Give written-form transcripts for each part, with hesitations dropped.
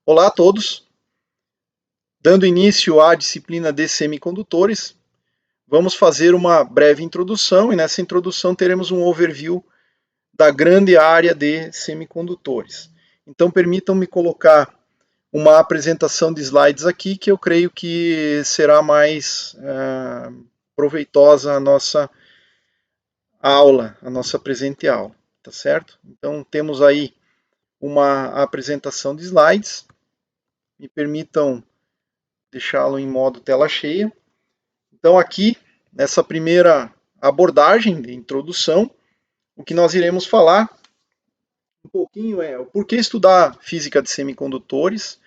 Olá a todos, dando início à disciplina de semicondutores, vamos fazer uma breve introdução e nessa introdução teremos um overview da grande área de semicondutores. Então permitam-me colocar uma apresentação de slides aqui que eu creio que será mais proveitosa a nossa aula, a nossa presente aula, tá certo? Então temos aí uma apresentação de slides, me permitam deixá-lo em modo tela cheia. Então aqui, nessa primeira abordagem de introdução, o que nós iremos falar um pouquinho é o porquê estudar física de semicondutores,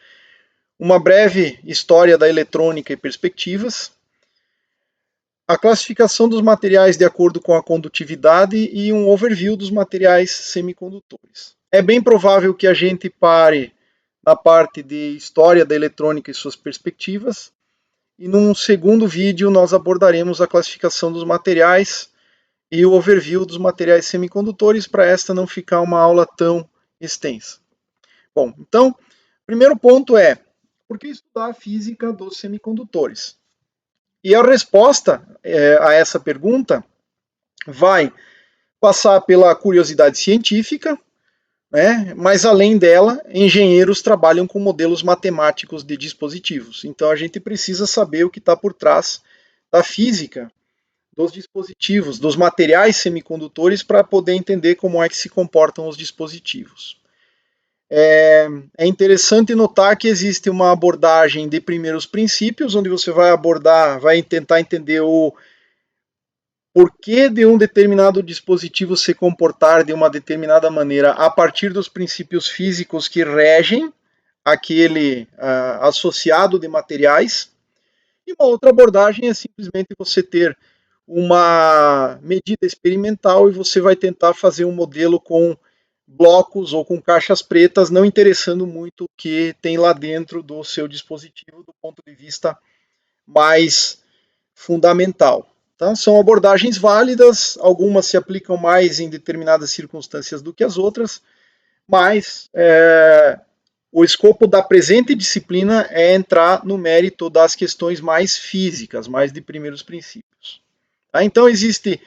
uma breve história da eletrônica e perspectivas, a classificação dos materiais de acordo com a condutividade e um overview dos materiais semicondutores. É bem provável que a gente pare na parte de história da eletrônica e suas perspectivas, e num segundo vídeo nós abordaremos a classificação dos materiais e o overview dos materiais semicondutores para esta não ficar uma aula tão extensa. Bom, então, primeiro ponto é, por que estudar a física dos semicondutores? E a resposta a essa pergunta vai passar pela curiosidade científica, né? Mas além dela, engenheiros trabalham com modelos matemáticos de dispositivos. Então a gente precisa saber o que está por trás da física dos dispositivos, dos materiais semicondutores, para poder entender como é que se comportam os dispositivos. É interessante notar que existe uma abordagem de primeiros princípios, onde você vai tentar entender o porquê de um determinado dispositivo se comportar de uma determinada maneira a partir dos princípios físicos que regem aquele associado de materiais. E uma outra abordagem é simplesmente você ter uma medida experimental e você vai tentar fazer um modelo com blocos ou com caixas pretas, não interessando muito o que tem lá dentro do seu dispositivo do ponto de vista mais fundamental. Então, são abordagens válidas, algumas se aplicam mais em determinadas circunstâncias do que as outras, mas o escopo da presente disciplina é entrar no mérito das questões mais físicas, mais de primeiros princípios. Tá? Então, existe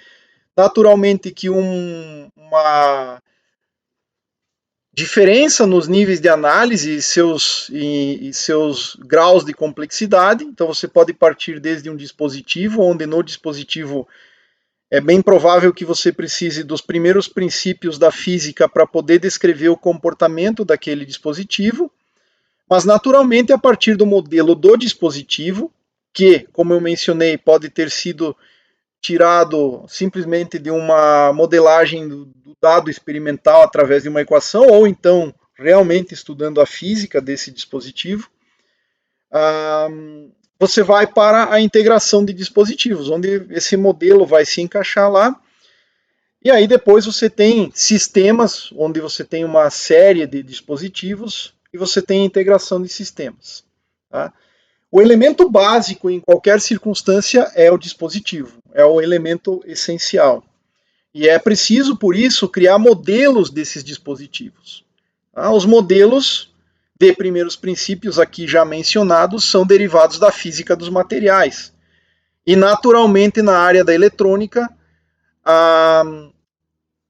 naturalmente que uma diferença nos níveis de análise e seus graus de complexidade. Então você pode partir desde um dispositivo, onde no dispositivo é bem provável que você precise dos primeiros princípios da física para poder descrever o comportamento daquele dispositivo, mas naturalmente a partir do modelo do dispositivo, que, como eu mencionei, pode ter sido tirado simplesmente de uma modelagem do dado experimental através de uma equação, ou então realmente estudando a física desse dispositivo, você vai para a integração de dispositivos, onde esse modelo vai se encaixar lá, e aí depois você tem sistemas, onde você tem uma série de dispositivos, e você tem a integração de sistemas. Tá? O elemento básico em qualquer circunstância é o dispositivo, é o elemento essencial. E é preciso, por isso, criar modelos desses dispositivos. Os modelos de primeiros princípios aqui já mencionados são derivados da física dos materiais. E, naturalmente, na área da eletrônica,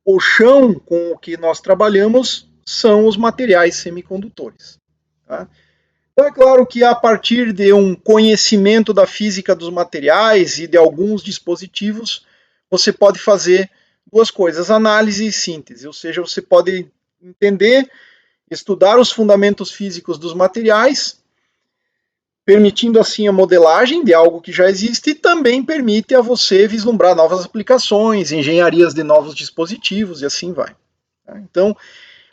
o chão com o que nós trabalhamos são os materiais semicondutores. Tá? Então é claro que a partir de um conhecimento da física dos materiais e de alguns dispositivos, você pode fazer duas coisas, análise e síntese, ou seja, você pode entender, estudar os fundamentos físicos dos materiais, permitindo assim a modelagem de algo que já existe e também permite a você vislumbrar novas aplicações, engenharias de novos dispositivos e assim vai. Então,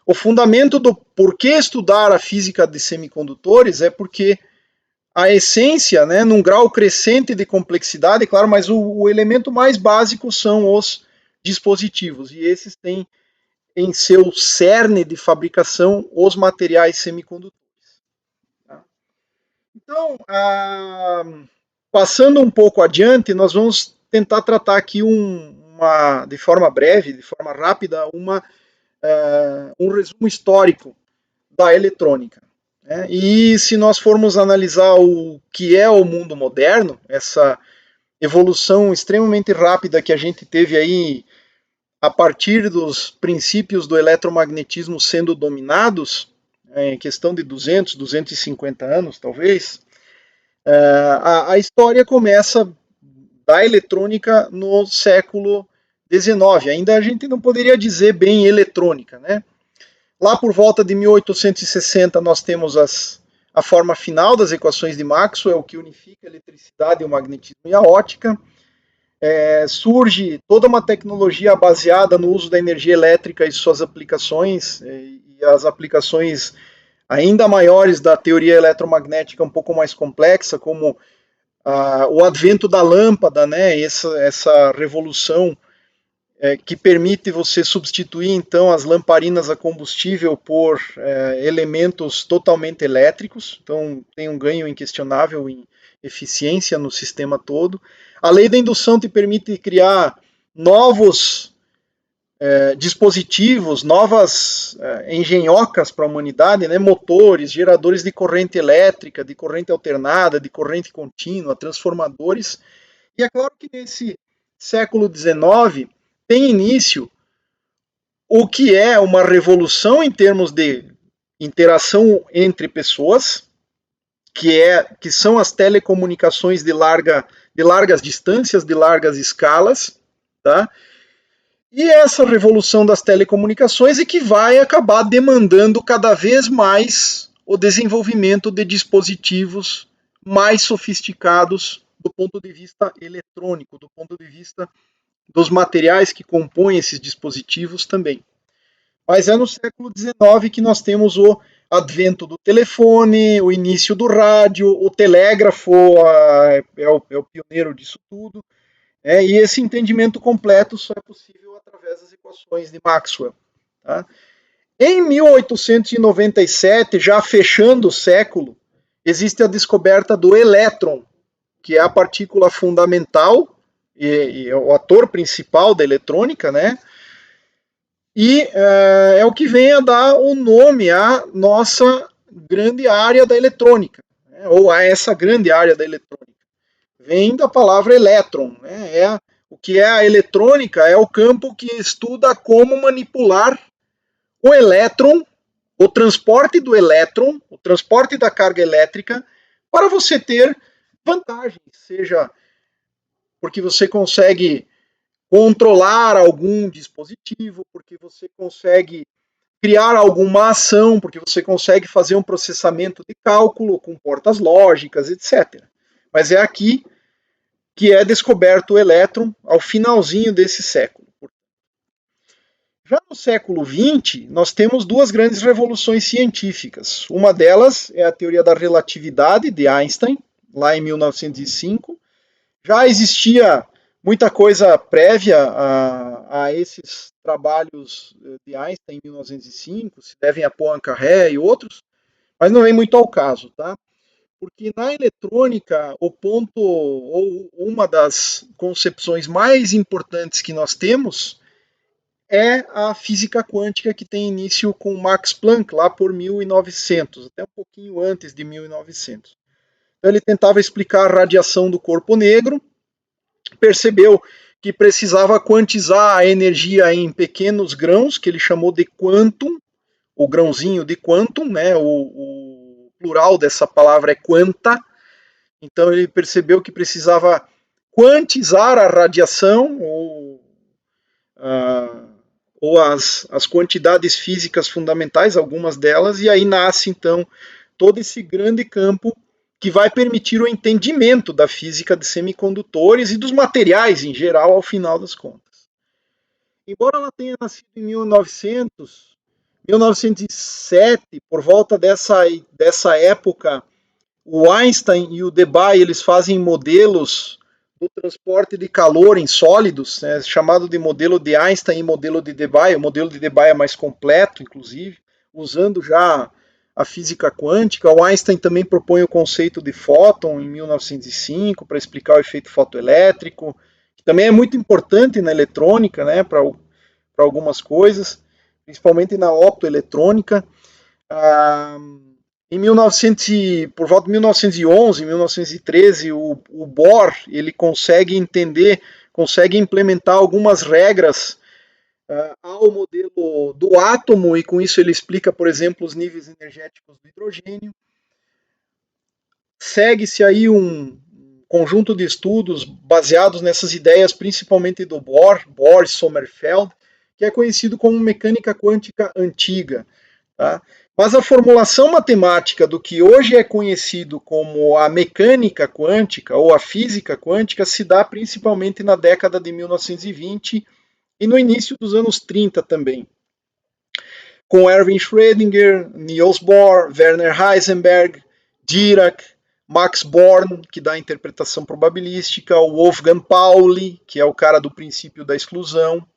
o fundamento do porquê estudar a física de semicondutores é porque a essência, né, num grau crescente de complexidade, claro, mas o elemento mais básico são os dispositivos, e esses têm em seu cerne de fabricação os materiais semicondutores. Tá? Então, passando um pouco adiante, nós vamos tentar tratar aqui de forma breve, de forma rápida, um resumo histórico da eletrônica. né? E se nós formos analisar o que é o mundo moderno, essa evolução extremamente rápida que a gente teve aí a partir dos princípios do eletromagnetismo sendo dominados, em questão de 200, 250 anos talvez, a história começa da eletrônica no século XIX. Ainda a gente não poderia dizer bem eletrônica, né? Lá por volta de 1860 nós temos a forma final das equações de Maxwell, que unifica a eletricidade, o magnetismo e a ótica. Surge toda uma tecnologia baseada no uso da energia elétrica e suas aplicações, e as aplicações ainda maiores da teoria eletromagnética um pouco mais complexa, como o advento da lâmpada, né, essa revolução que permite você substituir então as lamparinas a combustível por elementos totalmente elétricos, então tem um ganho inquestionável em eficiência no sistema todo. A lei da indução te permite criar novos dispositivos, novas engenhocas para a humanidade, né? Motores, geradores de corrente elétrica, de corrente alternada, de corrente contínua, transformadores. E é claro que nesse século XIX tem início o que é uma revolução em termos de interação entre pessoas, que são as telecomunicações de largas distâncias, de largas escalas, tá? E essa revolução das telecomunicações é que vai acabar demandando cada vez mais o desenvolvimento de dispositivos mais sofisticados do ponto de vista eletrônico, do ponto de vista dos materiais que compõem esses dispositivos também. Mas é no século XIX que nós temos o advento do telefone, o início do rádio, o telégrafo é o pioneiro disso tudo. E esse entendimento completo só é possível através das equações de Maxwell. Tá? Em 1897, já fechando o século, existe a descoberta do elétron, que é a partícula fundamental e o ator principal da eletrônica, né? E é o que vem a dar o nome à nossa grande área da eletrônica, né? Ou a essa grande área da eletrônica. Vem da palavra elétron, né? O que é a eletrônica é o campo que estuda como manipular o elétron, o transporte do elétron, o transporte da carga elétrica, para você ter vantagens, seja porque você consegue controlar algum dispositivo, porque você consegue criar alguma ação, porque você consegue fazer um processamento de cálculo com portas lógicas, etc. Mas é aqui que é descoberto o elétron ao finalzinho desse século. Já no século XX, nós temos duas grandes revoluções científicas. Uma delas é a teoria da relatividade de Einstein, lá em 1905. Já existia muita coisa prévia a esses trabalhos de Einstein em 1905, se devem a Poincaré e outros, mas não vem muito ao caso, tá? Porque na eletrônica, o ponto, ou uma das concepções mais importantes que nós temos é a física quântica, que tem início com Max Planck, lá por 1900, até um pouquinho antes de 1900. Então, ele tentava explicar a radiação do corpo negro, percebeu que precisava quantizar a energia em pequenos grãos, que ele chamou de quantum, o grãozinho de quantum, né? O plural dessa palavra é quanta. Então ele percebeu que precisava quantizar a radiação ou as quantidades físicas fundamentais, algumas delas, e aí nasce então todo esse grande campo que vai permitir o entendimento da física de semicondutores e dos materiais em geral, ao final das contas. Embora ela tenha nascido em 1907, por volta dessa época, o Einstein e o Debye eles fazem modelos do transporte de calor em sólidos, né, chamado de modelo de Einstein e modelo de Debye. O modelo de Debye é mais completo, inclusive, usando já a física quântica. O Einstein também propõe o conceito de fóton em 1905 para explicar o efeito fotoelétrico, que também é muito importante na eletrônica, né, para algumas coisas, principalmente na optoeletrônica. Por volta de 1911, 1913, o Bohr ele consegue entender, consegue implementar algumas regras ao modelo do átomo e com isso ele explica, por exemplo, os níveis energéticos do hidrogênio. Segue-se aí um conjunto de estudos baseados nessas ideias, principalmente do Bohr e Sommerfeld, que é conhecido como mecânica quântica antiga. Tá? Mas a formulação matemática do que hoje é conhecido como a mecânica quântica ou a física quântica se dá principalmente na década de 1920 e no início dos anos 30 também. Com Erwin Schrödinger, Niels Bohr, Werner Heisenberg, Dirac, Max Born, que dá a interpretação probabilística, o Wolfgang Pauli, que é o cara do princípio da exclusão,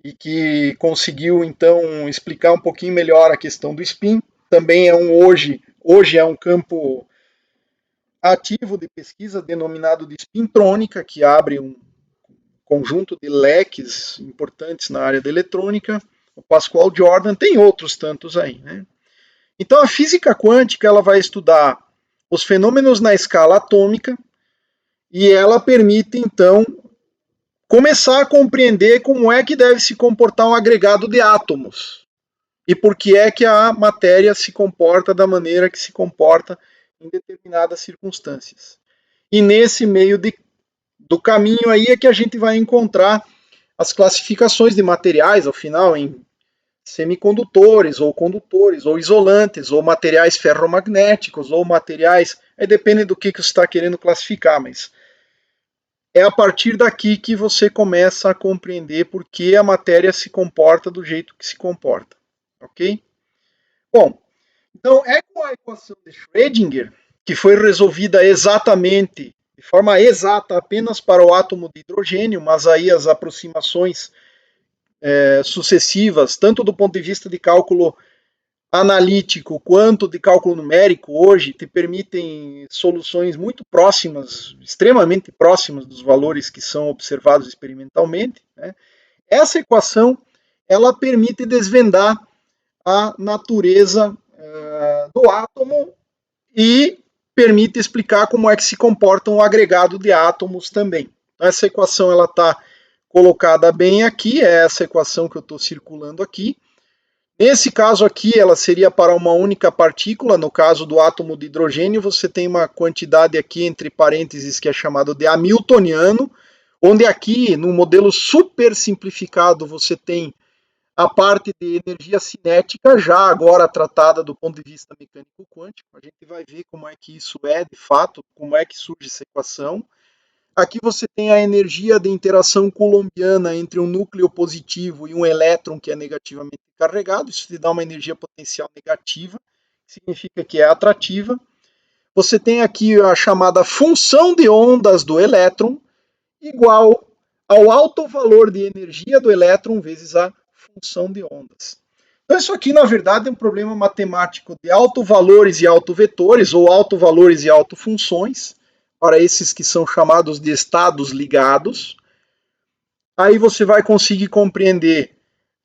e que conseguiu então explicar um pouquinho melhor a questão do spin. Também é hoje é um campo ativo de pesquisa denominado de spintrônica, que abre um conjunto de leques importantes na área da eletrônica. O Pascual Jordan, tem outros tantos aí, né? Então a física quântica ela vai estudar os fenômenos na escala atômica e ela permite então começar a compreender como é que deve se comportar um agregado de átomos e por que é que a matéria se comporta da maneira que se comporta em determinadas circunstâncias. E nesse meio do caminho aí é que a gente vai encontrar as classificações de materiais, ao final, em semicondutores, ou isolantes, ou materiais ferromagnéticos, ou materiais. Aí depende do que você está querendo classificar, mas é a partir daqui que você começa a compreender por que a matéria se comporta do jeito que se comporta. Ok? Bom, então é com a equação de Schrödinger, que foi resolvida exatamente, de forma exata, apenas para o átomo de hidrogênio, mas aí as aproximações sucessivas, tanto do ponto de vista de cálculo analítico quanto de cálculo numérico, hoje te permitem soluções muito próximas, extremamente próximas dos valores que são observados experimentalmente. Né? Essa equação ela permite desvendar a natureza do átomo e permite explicar como é que se comporta um agregado de átomos também. Então, essa equação ela está colocada bem aqui, é essa equação que eu estou circulando aqui. Nesse caso aqui, ela seria para uma única partícula, no caso do átomo de hidrogênio, você tem uma quantidade aqui entre parênteses que é chamado de hamiltoniano, onde aqui, no modelo super simplificado, você tem a parte de energia cinética, já agora tratada do ponto de vista mecânico quântico. A gente vai ver como é que isso é, de fato, como é que surge essa equação. Aqui você tem a energia de interação coulombiana entre um núcleo positivo e um elétron que é negativamente carregado. Isso te dá uma energia potencial negativa, significa que é atrativa. Você tem aqui a chamada função de ondas do elétron, igual ao alto valor de energia do elétron vezes a função de ondas. Então isso aqui, na verdade, é um problema matemático de autovalores e autovetores, ou autovalores e autofunções, para esses que são chamados de estados ligados. Aí você vai conseguir compreender,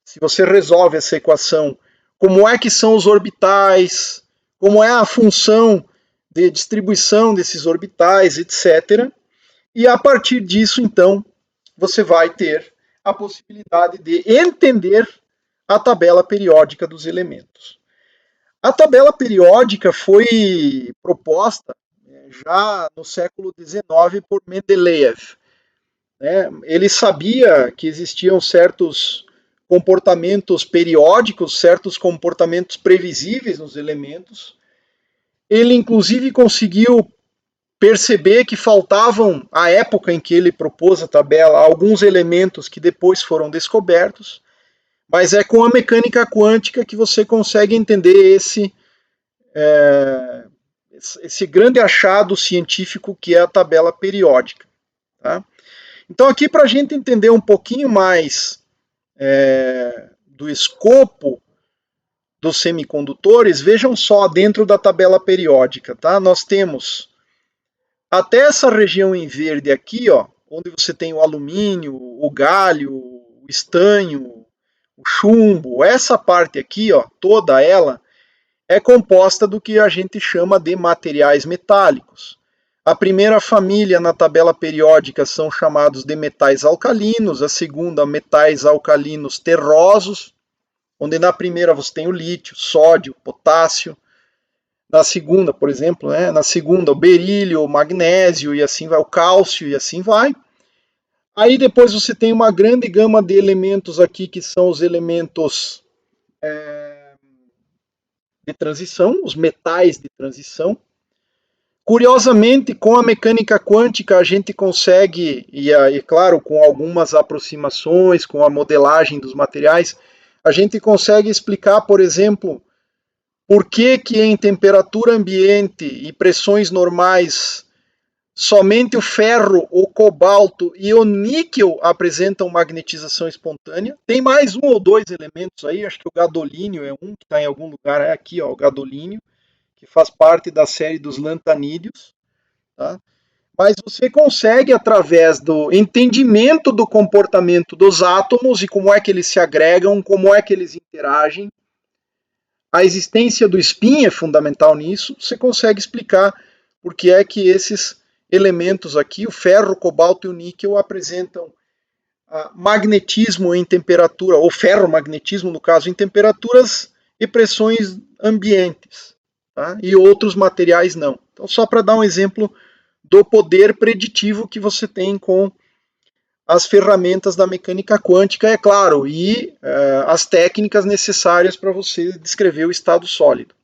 se você resolve essa equação, como é que são os orbitais, como é a função de distribuição desses orbitais, etc. E a partir disso, então, você vai ter a possibilidade de entender a tabela periódica dos elementos. A tabela periódica foi proposta já no século XIX por Mendeleev. Ele sabia que existiam certos comportamentos periódicos, certos comportamentos previsíveis nos elementos. Ele, inclusive, conseguiu perceber que faltavam, à época em que ele propôs a tabela, alguns elementos que depois foram descobertos, mas é com a mecânica quântica que você consegue entender esse grande achado científico que é a tabela periódica. Tá? Então, aqui para a gente entender um pouquinho mais do escopo dos semicondutores, vejam só dentro da tabela periódica. Tá? Nós temos até essa região em verde aqui, ó, onde você tem o alumínio, o galho, o estanho, o chumbo, essa parte aqui, ó, toda ela é composta do que a gente chama de materiais metálicos. A primeira família na tabela periódica são chamados de metais alcalinos, a segunda, metais alcalinos terrosos, onde na primeira você tem o lítio, sódio, potássio. Na segunda, por exemplo, né, na segunda o berílio, o magnésio e assim vai, o cálcio e assim vai. Aí depois você tem uma grande gama de elementos aqui que são os elementos de transição, os metais de transição. Curiosamente, com a mecânica quântica, a gente consegue, e claro, com algumas aproximações, com a modelagem dos materiais, a gente consegue explicar, por exemplo, por que em temperatura ambiente e pressões normais, somente o ferro, o cobalto e o níquel apresentam magnetização espontânea. Tem mais um ou dois elementos aí, acho que o gadolínio é um que está em algum lugar, é aqui, ó, o gadolínio, que faz parte da série dos lantanídeos, tá? Mas você consegue, através do entendimento do comportamento dos átomos e como é que eles se agregam, como é que eles interagem, a existência do spin é fundamental nisso, você consegue explicar por que é que esses elementos aqui, o ferro, o cobalto e o níquel, apresentam magnetismo em temperatura, ou ferromagnetismo, no caso, em temperaturas e pressões ambientes, tá? E outros materiais não. Então, só para dar um exemplo do poder preditivo que você tem com as ferramentas da mecânica quântica, é claro, e as técnicas necessárias para você descrever o estado sólido.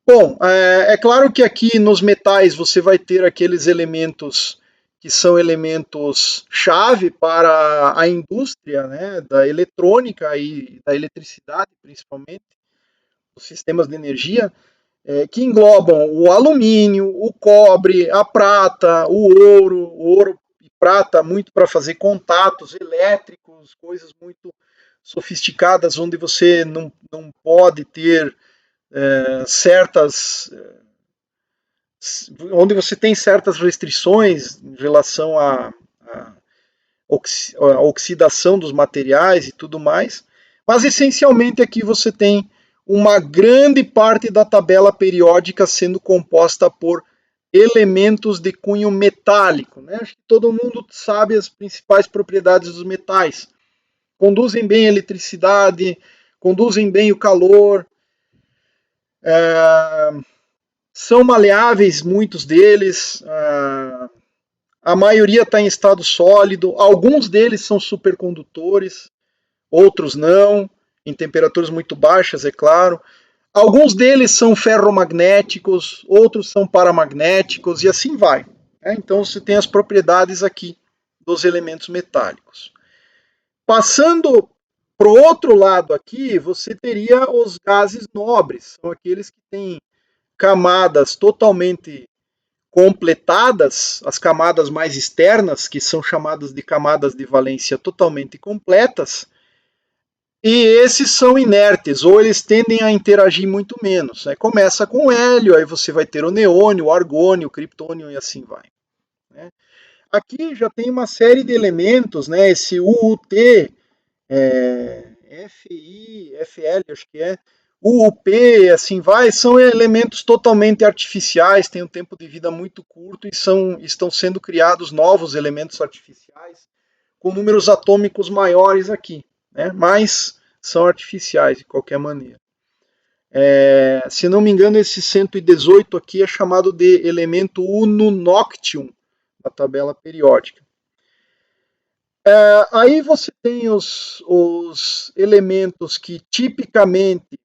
Bom, é claro que aqui nos metais você vai ter aqueles elementos que são elementos-chave para a indústria, né, da eletrônica e da eletricidade, principalmente, os sistemas de energia, que englobam o alumínio, o cobre, a prata, o ouro e prata muito para fazer contatos elétricos, coisas muito sofisticadas onde você não pode ter onde você tem certas restrições em relação à oxidação dos materiais e tudo mais, mas essencialmente aqui você tem uma grande parte da tabela periódica sendo composta por elementos de cunho metálico, né? Acho que todo mundo sabe as principais propriedades dos metais. Conduzem bem a eletricidade, conduzem bem o calor, são maleáveis, muitos deles, a maioria está em estado sólido, alguns deles são supercondutores, outros não, em temperaturas muito baixas, é claro. Alguns deles são ferromagnéticos, outros são paramagnéticos e assim vai. Então você tem as propriedades aqui dos elementos metálicos. Passando para o outro lado aqui, você teria os gases nobres, são aqueles que têm camadas totalmente completadas, as camadas mais externas, que são chamadas de camadas de valência totalmente completas, e esses são inertes, ou eles tendem a interagir muito menos. Começa com o hélio, aí você vai ter o neônio, o argônio, o criptônio e assim vai. Aqui já tem uma série de elementos, né? Esse UUT, FI, FL, acho que é, UUP, assim vai, são elementos totalmente artificiais, têm um tempo de vida muito curto e estão sendo criados novos elementos artificiais com números atômicos maiores aqui, né? Mas são artificiais de qualquer maneira. Se não me engano, esse 118 aqui é chamado de elemento ununoctium na tabela periódica. Aí você tem os elementos que tipicamente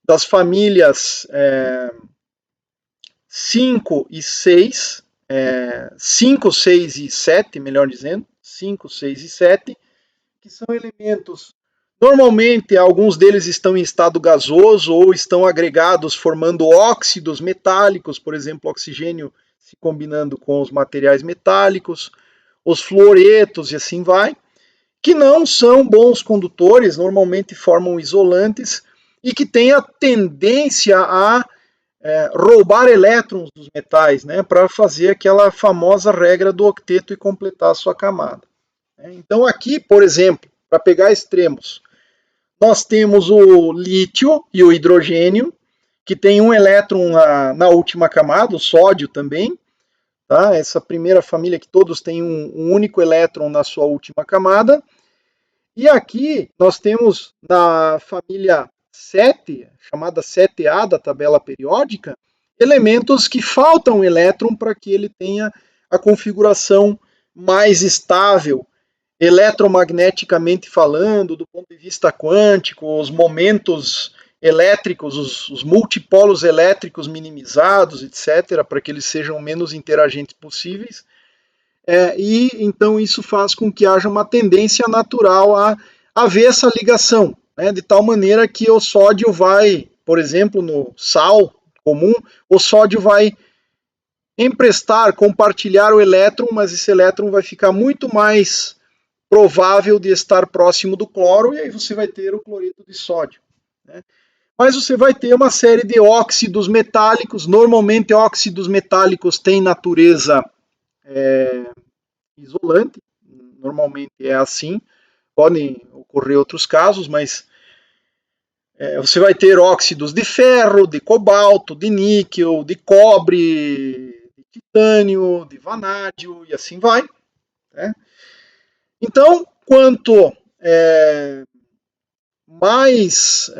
das famílias 5 e 6, 5, 6 e 7, melhor dizendo, 5, 6 e 7, que são elementos, normalmente alguns deles estão em estado gasoso ou estão agregados formando óxidos metálicos, por exemplo, oxigênio se combinando com os materiais metálicos, os fluoretos e assim vai, que não são bons condutores, normalmente formam isolantes e que têm a tendência a roubar elétrons dos metais, né, para fazer aquela famosa regra do octeto e completar a sua camada. Então aqui, por exemplo, para pegar extremos, nós temos o lítio e o hidrogênio, que tem um elétron na última camada, o sódio também. Tá? Essa primeira família que todos têm um único elétron na sua última camada. E aqui nós temos na família 7, chamada 7A da tabela periódica, elementos que faltam elétron para que ele tenha a configuração mais estável, eletromagneticamente falando, do ponto de vista quântico, os momentos elétricos, os multipolos elétricos minimizados, etc., para que eles sejam menos interagentes possíveis. E então isso faz com que haja uma tendência natural a haver essa ligação, né, de tal maneira que o sódio vai, por exemplo, no sal comum, o sódio vai emprestar, compartilhar o elétron, mas esse elétron vai ficar muito mais provável de estar próximo do cloro, e aí você vai ter o cloreto de sódio, né? Mas você vai ter uma série de óxidos metálicos. Normalmente óxidos metálicos têm natureza isolante, normalmente é assim, podem ocorrer outros casos, mas você vai ter óxidos de ferro, de cobalto, de níquel, de cobre, de titânio, de vanádio e assim vai, né? Então, quanto mais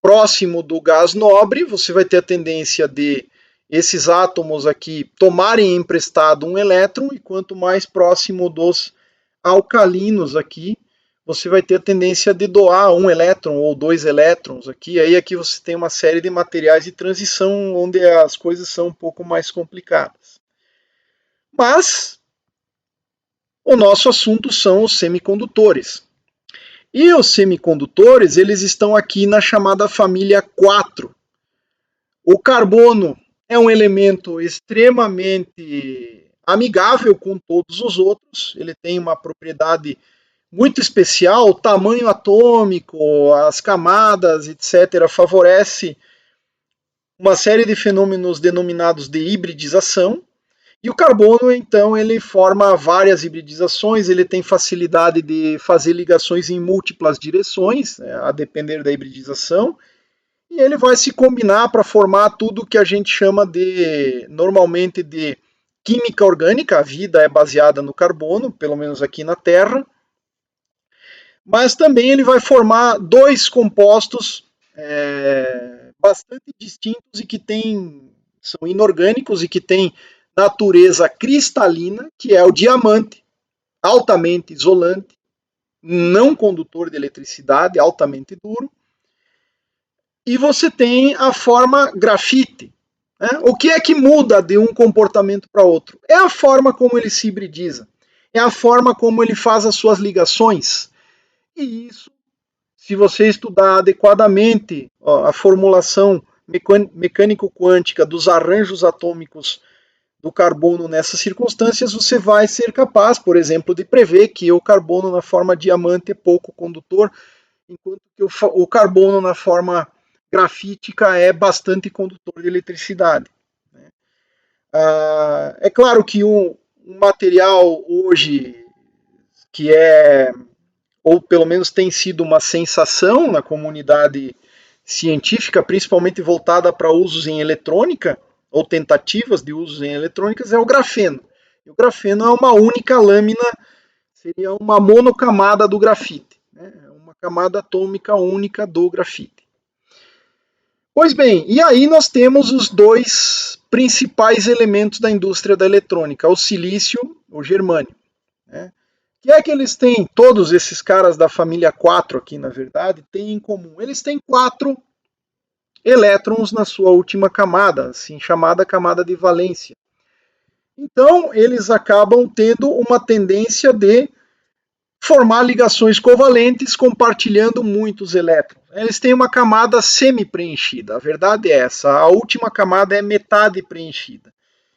próximo do gás nobre, você vai ter a tendência de esses átomos aqui tomarem emprestado um elétron, e quanto mais próximo dos alcalinos aqui, você vai ter a tendência de doar um elétron ou 2 elétrons aqui. Aí aqui você tem uma série de materiais de transição onde as coisas são um pouco mais complicadas. Mas o nosso assunto são os semicondutores. E os semicondutores, eles estão aqui na chamada família 4. O carbono é um elemento extremamente amigável com todos os outros. Ele tem uma propriedade muito especial, o tamanho atômico, as camadas, etc., favorece uma série de fenômenos denominados de hibridização. E o carbono, então, ele forma várias hibridizações, ele tem facilidade de fazer ligações em múltiplas direções, a depender da hibridização, e ele vai se combinar para formar tudo que a gente chama normalmente de química orgânica. A vida é baseada no carbono, pelo menos aqui na Terra, mas também ele vai formar dois compostos bastante distintos e que são inorgânicos e que têm natureza cristalina, que é o diamante, altamente isolante, não condutor de eletricidade, altamente duro. E você tem a forma grafite. Né? O que é que muda de um comportamento para outro? É a forma como ele se hibridiza, é a forma como ele faz as suas ligações. E isso, se você estudar adequadamente a formulação mecânico-quântica dos arranjos atômicos do carbono nessas circunstâncias, você vai ser capaz, por exemplo, de prever que o carbono na forma diamante é pouco condutor, enquanto que o carbono na forma grafítica é bastante condutor de eletricidade. É claro que um material hoje que ou pelo menos tem sido uma sensação na comunidade científica, principalmente voltada para usos em eletrônica, ou tentativas de usos em eletrônicas, é o grafeno. E o grafeno é uma única lâmina, seria uma monocamada do grafite, né? Uma camada atômica única do grafite. Pois bem, e aí nós temos os dois principais elementos da indústria da eletrônica, o silício, o germânio, né? O que é que eles têm, todos esses caras da família 4 aqui, na verdade, têm em comum? Eles têm 4 elétrons na sua última camada, assim chamada camada de valência. Então, eles acabam tendo uma tendência de formar ligações covalentes compartilhando muitos elétrons. Eles têm uma camada semi-preenchida, a verdade é essa, a última camada é metade preenchida.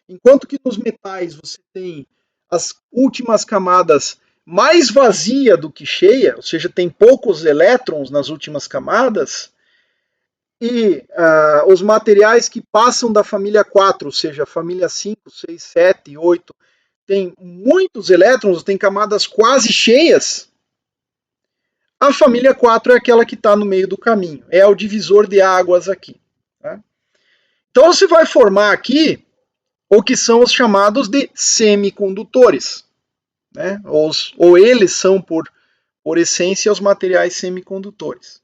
Enquanto que nos metais você tem as últimas camadas mais vazia do que cheia, ou seja, tem poucos elétrons nas últimas camadas, e os materiais que passam da família 4, ou seja, a família 5, 6, 7, 8, tem muitos elétrons, tem camadas quase cheias. A família 4 é aquela que está no meio do caminho, é o divisor de águas aqui. Tá? Então você vai formar aqui o que são os chamados de semicondutores, né? Ou eles são, por essência, os materiais semicondutores.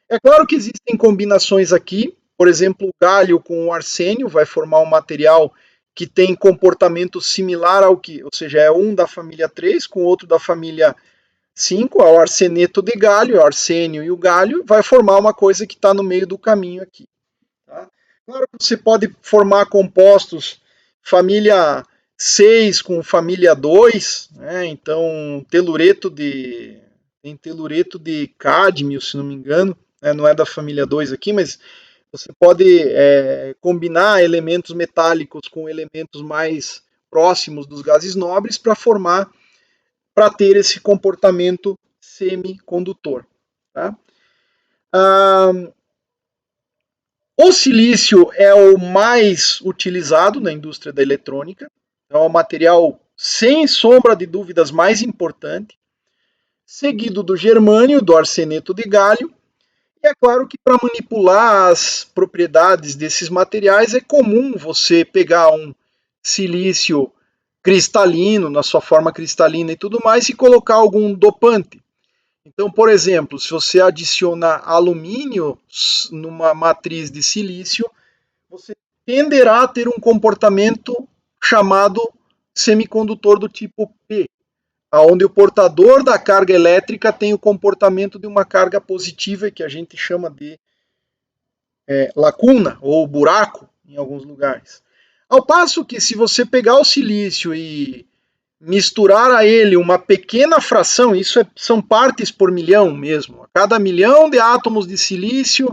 É claro que existem combinações aqui, por exemplo, o galho com o arsênio vai formar um material que tem comportamento similar ao que, ou seja, é um da família 3 com outro da família 5, ao arseneto de galho, o arsênio e o galho, vai formar uma coisa que está no meio do caminho aqui. Tá? Claro que você pode formar compostos família 6 com família 2, né? Então tem telureto de cádmio, se não me engano, né? Não é da família 2 aqui, mas você pode combinar elementos metálicos com elementos mais próximos dos gases nobres para ter esse comportamento semicondutor. Tá? Ah, o silício é o mais utilizado na indústria da eletrônica, é o material, sem sombra de dúvidas, mais importante, seguido do germânio, do arseneto de galho, e é claro que para manipular as propriedades desses materiais é comum você pegar um silício cristalino, na sua forma cristalina e tudo mais, e colocar algum dopante. Então, por exemplo, se você adicionar alumínio numa matriz de silício, você tenderá a ter um comportamento chamado semicondutor do tipo P, onde o portador da carga elétrica tem o comportamento de uma carga positiva, que a gente chama de lacuna ou buraco em alguns lugares. Ao passo que, se você pegar o silício e misturar a ele uma pequena fração, isso são partes por milhão mesmo, a cada milhão de átomos de silício,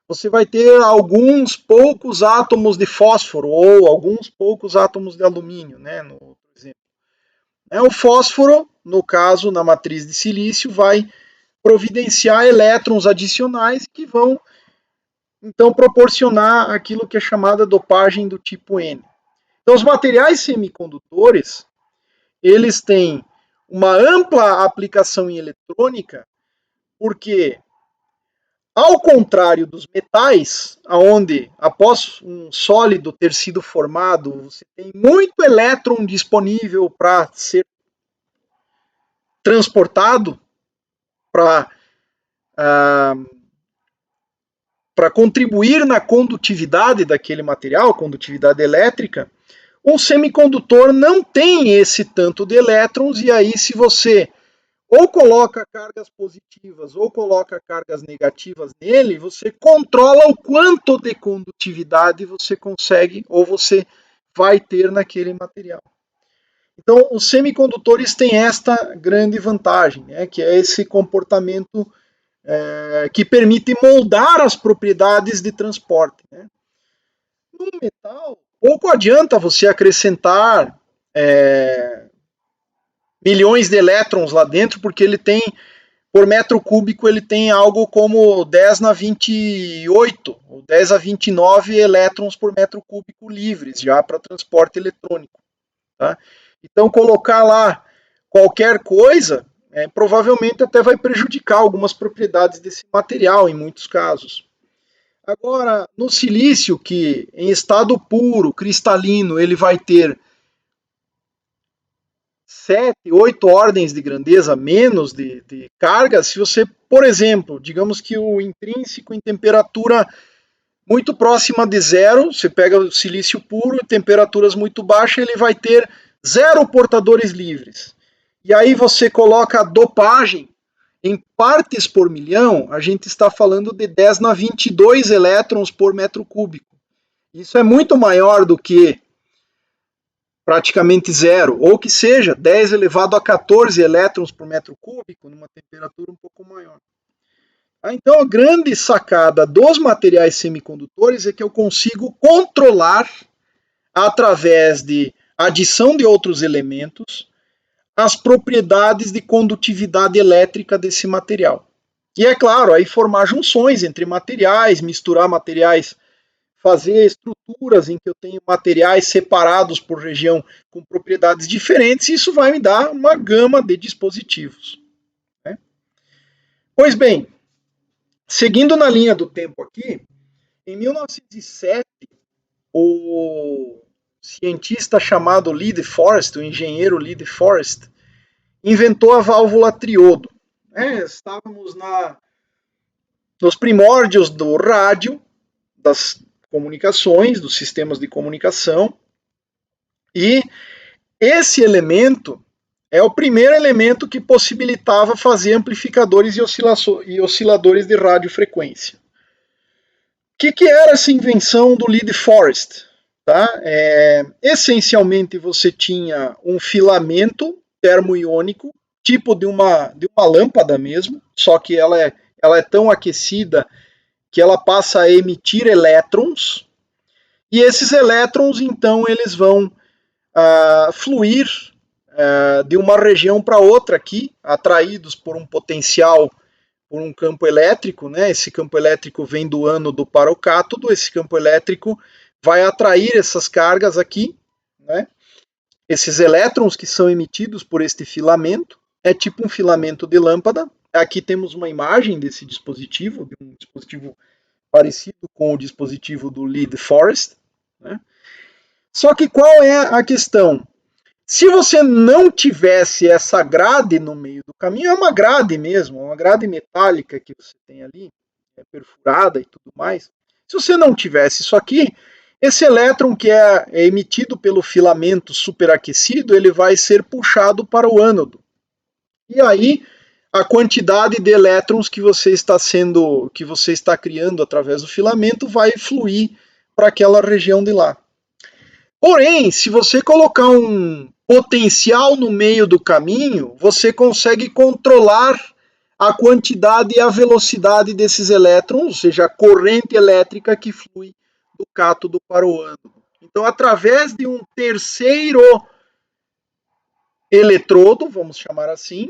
você vai ter alguns poucos átomos de fósforo ou alguns poucos átomos de alumínio, né, no exemplo. O fósforo, no caso, na matriz de silício, vai providenciar elétrons adicionais que vão, então, proporcionar aquilo que é chamada dopagem do tipo N. Então, os materiais semicondutores, eles têm uma ampla aplicação em eletrônica, porque, ao contrário dos metais, onde após um sólido ter sido formado, você tem muito elétron disponível para ser transportado para contribuir na condutividade daquele material, condutividade elétrica, um semicondutor não tem esse tanto de elétrons, e aí, se você ou coloca cargas positivas ou coloca cargas negativas nele, você controla o quanto de condutividade você consegue ou você vai ter naquele material. Então, os semicondutores têm esta grande vantagem, né, que é esse comportamento que permite moldar as propriedades de transporte. Né. No metal, pouco adianta você acrescentar milhões de elétrons lá dentro, porque ele tem, por metro cúbico, ele tem algo como 10 na 28, ou 10 a 29 elétrons por metro cúbico livres, já para transporte eletrônico. Tá? Então, colocar lá qualquer coisa, provavelmente até vai prejudicar algumas propriedades desse material, em muitos casos. Agora, no silício, que em estado puro, cristalino, ele vai ter 7, 8 ordens de grandeza menos de carga, se você, por exemplo, digamos que o intrínseco em temperatura muito próxima de zero, você pega o silício puro, temperaturas muito baixas, ele vai ter 0 portadores livres. E aí você coloca a dopagem em partes por milhão, a gente está falando de 10 na 22 elétrons por metro cúbico. Isso é muito maior do que praticamente zero, ou que seja 10 elevado a 14 elétrons por metro cúbico, numa temperatura um pouco maior. Então, a grande sacada dos materiais semicondutores é que eu consigo controlar, através de adição de outros elementos, as propriedades de condutividade elétrica desse material. E é claro, aí formar junções entre materiais, misturar materiais, fazer estruturas em que eu tenho materiais separados por região com propriedades diferentes, e isso vai me dar uma gama de dispositivos. Né? Pois bem, seguindo na linha do tempo aqui, Em 1907, o cientista chamado Lee de Forest, o engenheiro Lee de Forest, inventou a válvula triodo. Estávamos nos primórdios do rádio, das comunicações, dos sistemas de comunicação, e esse elemento é o primeiro elemento que possibilitava fazer amplificadores e osciladores de radiofrequência. O que era essa invenção do Lee de Forest? Tá? Essencialmente você tinha um filamento termoiônico, tipo de uma lâmpada mesmo, só que ela é tão aquecida que ela passa a emitir elétrons, e esses elétrons então eles vão fluir de uma região para outra aqui, atraídos por um potencial, por um campo elétrico, né? Esse campo elétrico vem do ânodo para o cátodo, esse campo elétrico vai atrair essas cargas aqui, né? Esses elétrons que são emitidos por este filamento, é tipo um filamento de lâmpada. Aqui temos uma imagem desse dispositivo, de um dispositivo parecido com o dispositivo do Lee de Forest, né? Só que qual é a questão? Se você não tivesse essa grade no meio do caminho, é uma grade mesmo, uma grade metálica que você tem ali, perfurada e tudo mais. Se você não tivesse isso aqui, esse elétron que é emitido pelo filamento superaquecido, ele vai ser puxado para o ânodo. E aí a quantidade de elétrons que você está criando através do filamento vai fluir para aquela região de lá. Porém, se você colocar um potencial no meio do caminho, você consegue controlar a quantidade e a velocidade desses elétrons, ou seja, a corrente elétrica que flui do cátodo para o ânodo. Então, através de um terceiro eletrodo, vamos chamar assim,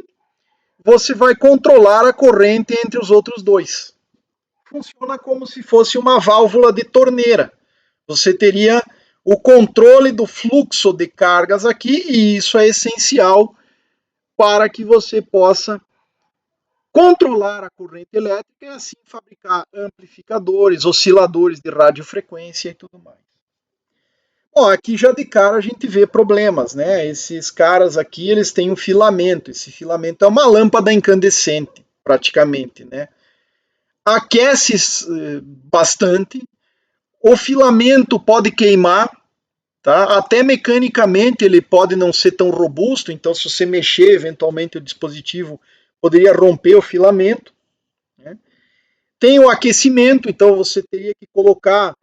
você vai controlar a corrente entre os outros dois. Funciona como se fosse uma válvula de torneira. Você teria o controle do fluxo de cargas aqui, e isso é essencial para que você possa controlar a corrente elétrica e assim fabricar amplificadores, osciladores de radiofrequência e tudo mais. Bom, aqui já de cara a gente vê problemas, né? Esses caras aqui, eles têm um filamento. Esse filamento é uma lâmpada incandescente, praticamente, né? Aquece bastante, o filamento pode queimar, tá? Até mecanicamente ele pode não ser tão robusto, então se você mexer eventualmente o dispositivo, poderia romper o filamento, né? Tem o aquecimento, então você teria que colocar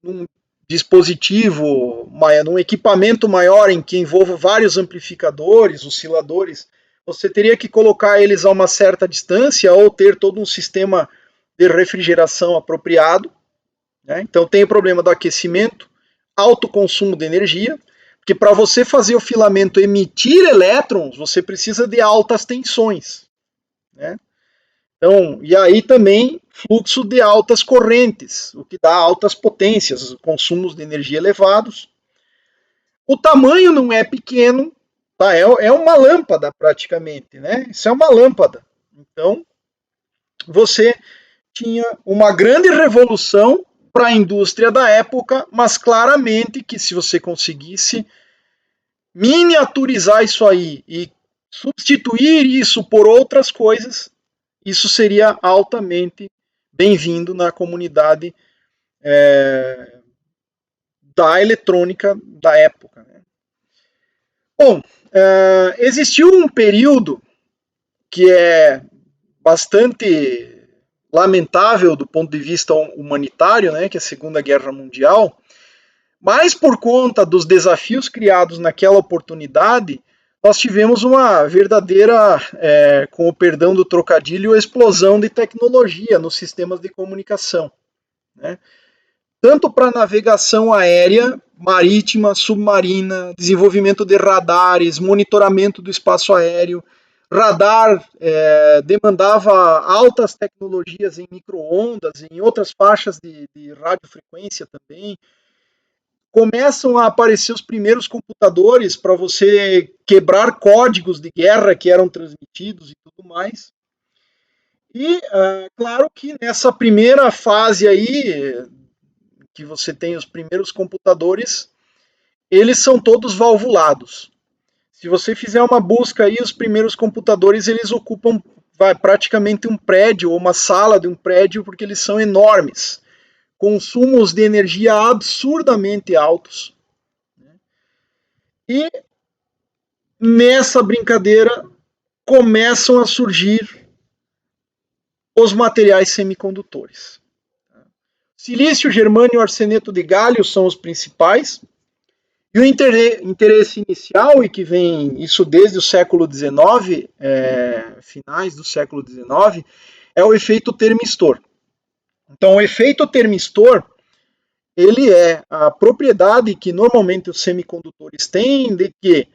num dispositivo, num equipamento maior em que envolva vários amplificadores, osciladores, você teria que colocar eles a uma certa distância ou ter todo um sistema de refrigeração apropriado, né? Então tem o problema do aquecimento, alto consumo de energia, porque para você fazer o filamento emitir elétrons, você precisa de altas tensões, né? Então, e aí também fluxo de altas correntes, o que dá altas potências, consumos de energia elevados. O tamanho não é pequeno, tá? É uma lâmpada praticamente, né? Isso é uma lâmpada. Então, você tinha uma grande revolução para a indústria da época, mas claramente que se você conseguisse miniaturizar isso aí e substituir isso por outras coisas, isso seria altamente bem-vindo na comunidade da eletrônica da época. Bom, existiu um período que é bastante lamentável do ponto de vista humanitário, né, que é a Segunda Guerra Mundial, mas por conta dos desafios criados naquela oportunidade, nós tivemos uma verdadeira, com o perdão do trocadilho, explosão de tecnologia nos sistemas de comunicação, né? Tanto para navegação aérea, marítima, submarina, desenvolvimento de radares, monitoramento do espaço aéreo. Radar demandava altas tecnologias em micro-ondas, em outras faixas de radiofrequência também. Começam a aparecer os primeiros computadores para você quebrar códigos de guerra que eram transmitidos e tudo mais. E, claro que nessa primeira fase aí, que você tem os primeiros computadores, eles são todos valvulados. Se você fizer uma busca aí, os primeiros computadores, eles ocupam praticamente um prédio, ou uma sala de um prédio, porque eles são enormes. Consumos de energia absurdamente altos. E nessa brincadeira começam a surgir os materiais semicondutores. Silício, germânio e arseneto de galho são os principais. E o interesse inicial, e que vem isso desde o século XIX, finais do século XIX, é o efeito termistor. Então, o efeito termistor, ele é a propriedade que normalmente os semicondutores têm de que,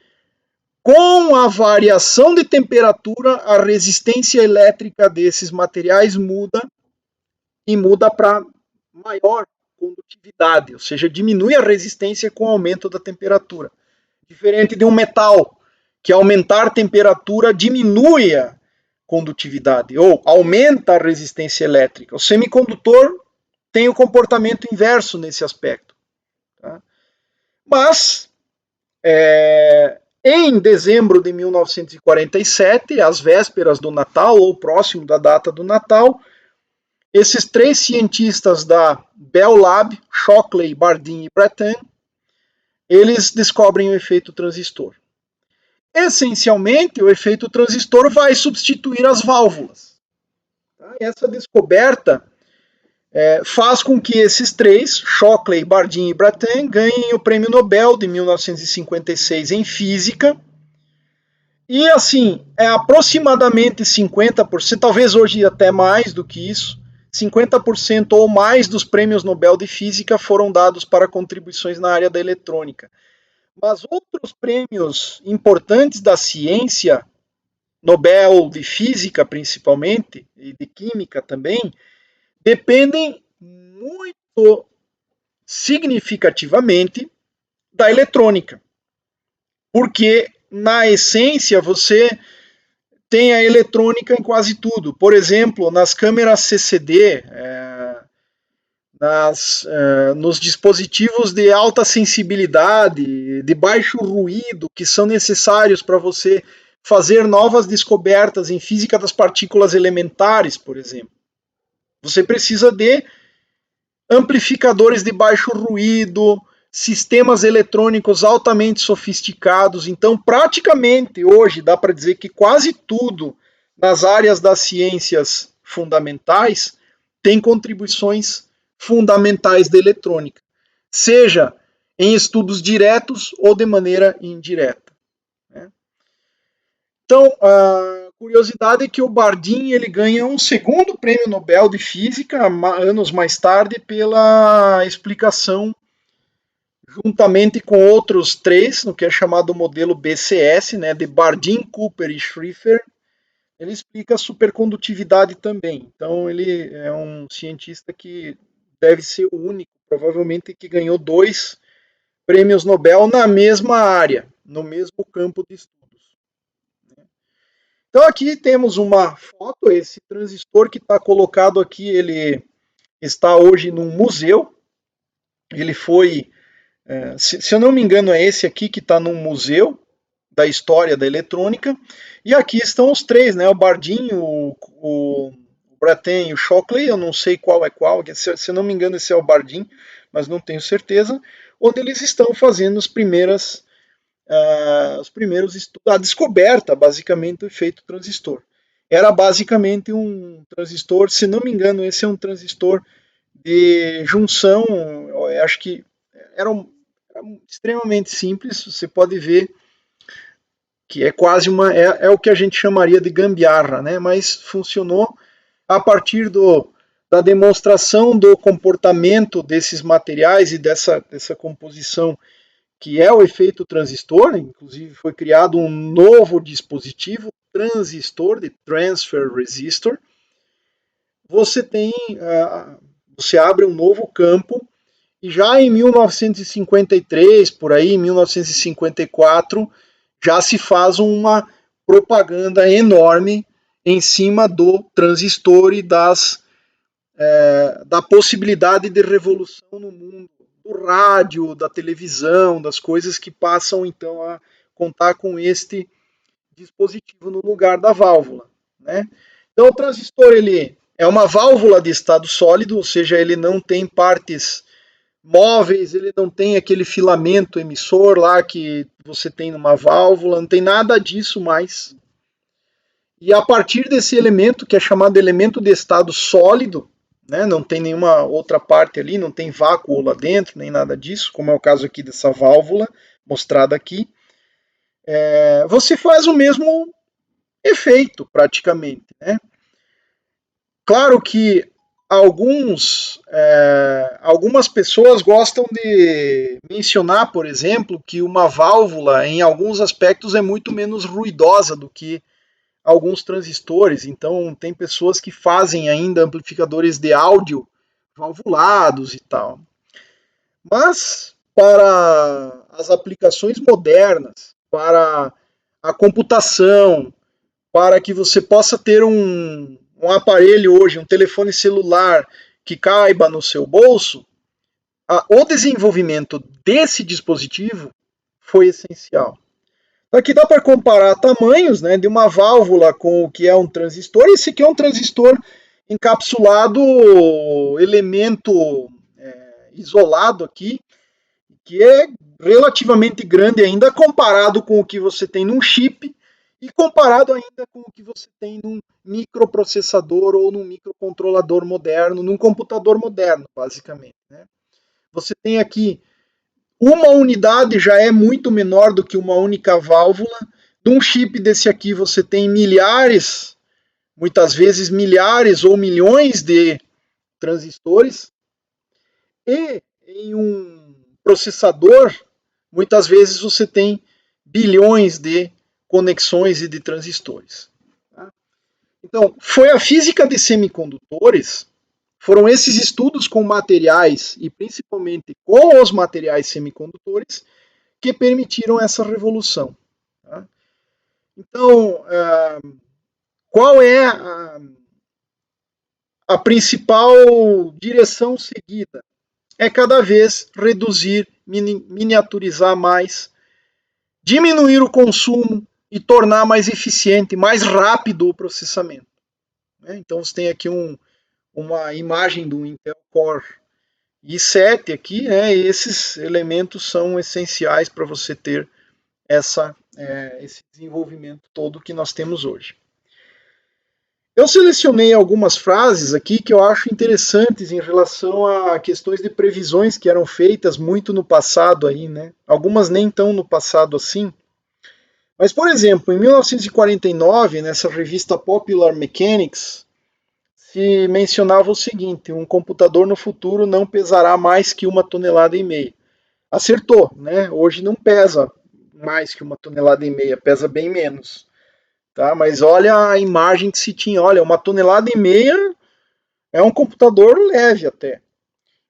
com a variação de temperatura, a resistência elétrica desses materiais muda e muda para maior condutividade, ou seja, diminui a resistência com o aumento da temperatura. Diferente de um metal, que aumentar a temperatura diminui a condutividade ou aumenta a resistência elétrica. O semicondutor tem o comportamento inverso nesse aspecto. Tá? Mas, em dezembro de 1947, às vésperas do Natal, ou próximo da data do Natal, esses três cientistas da Bell Lab, Shockley, Bardeen e Brattain, eles descobrem o efeito transistor. Essencialmente, o efeito transistor vai substituir as válvulas. Essa descoberta faz com que esses três, Shockley, Bardeen e Brattain, ganhem o Prêmio Nobel de 1956 em Física. E, assim, aproximadamente 50%, talvez hoje até mais do que isso, 50% ou mais dos prêmios Nobel de Física foram dados para contribuições na área da eletrônica. Mas outros prêmios importantes da ciência, Nobel de Física principalmente, e de Química também, dependem muito significativamente da eletrônica. Porque, na essência, você tem a eletrônica em quase tudo. Por exemplo, nas câmeras CCD, nos dispositivos de alta sensibilidade, de baixo ruído, que são necessários para você fazer novas descobertas em física das partículas elementares, por exemplo. Você precisa de amplificadores de baixo ruído, sistemas eletrônicos altamente sofisticados. Então, praticamente hoje dá para dizer que quase tudo nas áreas das ciências fundamentais tem contribuições fundamentais da eletrônica, seja em estudos diretos ou de maneira indireta. Então, a curiosidade é que o Bardeen ele ganha um segundo prêmio Nobel de Física, anos mais tarde, pela explicação, juntamente com outros três, no que é chamado modelo BCS, né, de Bardeen, Cooper e Schrieffer. Ele explica a supercondutividade também. Então, ele é um cientista que deve ser o único, provavelmente, que ganhou 2 prêmios Nobel na mesma área, no mesmo campo de estudos. Então, aqui temos uma foto, esse transistor que está colocado aqui, ele está hoje num museu. Ele foi, se eu não me engano, é esse aqui que está num museu da história da eletrônica. E aqui estão os três, né? O Bardeen, o Brattain e o Shockley, eu não sei qual é qual, se eu não me engano esse é o Bardeen, mas não tenho certeza, onde eles estão fazendo os primeiros estudos, a descoberta, basicamente, do efeito transistor. Era basicamente um transistor, se não me engano, esse é um transistor de junção, eu acho que era extremamente simples, você pode ver que é quase é o que a gente chamaria de gambiarra, né? Mas funcionou a partir da demonstração do comportamento desses materiais e dessa composição que é o efeito transistor. Inclusive foi criado um novo dispositivo, transistor, de transfer resistor. Você abre um novo campo e já em 1953, por aí, 1954, já se faz uma propaganda enorme em cima do transistor e da possibilidade de revolução no mundo do rádio, da televisão, das coisas que passam então a contar com este dispositivo no lugar da válvula, né? Então o transistor ele é uma válvula de estado sólido, ou seja, ele não tem partes móveis, ele não tem aquele filamento emissor lá que você tem numa válvula, não tem nada disso mais. E a partir desse elemento, que é chamado elemento de estado sólido, né, não tem nenhuma outra parte ali, não tem vácuo lá dentro, nem nada disso, como é o caso aqui dessa válvula mostrada aqui, você faz o mesmo efeito praticamente, né? Claro que algumas pessoas gostam de mencionar, por exemplo, que uma válvula, em alguns aspectos, é muito menos ruidosa do que alguns transistores. Então, tem pessoas que fazem ainda amplificadores de áudio valvulados e tal. Mas, para as aplicações modernas, para a computação, para que você possa ter um aparelho hoje, um telefone celular que caiba no seu bolso, o desenvolvimento desse dispositivo foi essencial. Aqui dá para comparar tamanhos, né, de uma válvula com o que é um transistor. Esse aqui é um transistor encapsulado, elemento isolado aqui, que é relativamente grande ainda comparado com o que você tem num chip e comparado ainda com o que você tem num microprocessador ou num microcontrolador moderno, num computador moderno, basicamente, né? Você tem aqui uma unidade já é muito menor do que uma única válvula. Num chip desse aqui você tem milhares, muitas vezes milhares ou milhões de transistores. E em um processador, muitas vezes você tem bilhões de conexões e de transistores. Então, foi a física de semicondutores, foram esses estudos com materiais e principalmente com os materiais semicondutores que permitiram essa revolução. Então, qual é a principal direção seguida? É cada vez reduzir, miniaturizar mais, diminuir o consumo e tornar mais eficiente, mais rápido o processamento. Então você tem aqui uma imagem do Intel Core i7 aqui, né? E esses elementos são essenciais para você ter esse desenvolvimento todo que nós temos hoje. Eu selecionei algumas frases aqui que eu acho interessantes em relação a questões de previsões que eram feitas muito no passado aí, né? Algumas nem tão no passado assim. Mas, por exemplo, em 1949, nessa revista Popular Mechanics, se mencionava o seguinte: um computador no futuro não pesará mais que 1,5 toneladas. Acertou, né? Hoje não pesa mais que 1,5 toneladas, pesa bem menos. Tá? Mas olha a imagem que se tinha, olha, 1,5 toneladas é um computador leve até.